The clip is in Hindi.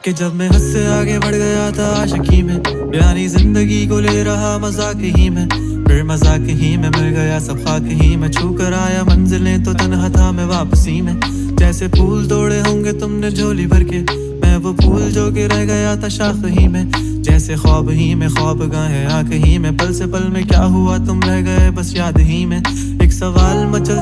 कि जब मैं हद से आगे बढ़ गया था आशिकी में, यानी जिंदगी को ले रहा मजाक ही में, फिर मजाक ही में मिल गया सब खाक ही में, छू कर आया मंजिलें तो तन्हा था मैं वापसी में। जैसे फूल तोड़े होंगे तुमने झोली भर के, मैं वो फूल जो कि रह गया था शाख ही में। जैसे ख्वाब ही में ख्वाब गाहे आंख ही में, पल से पल में क्या हुआ तुम रह गए बस याद ही में। एक सवाल मचल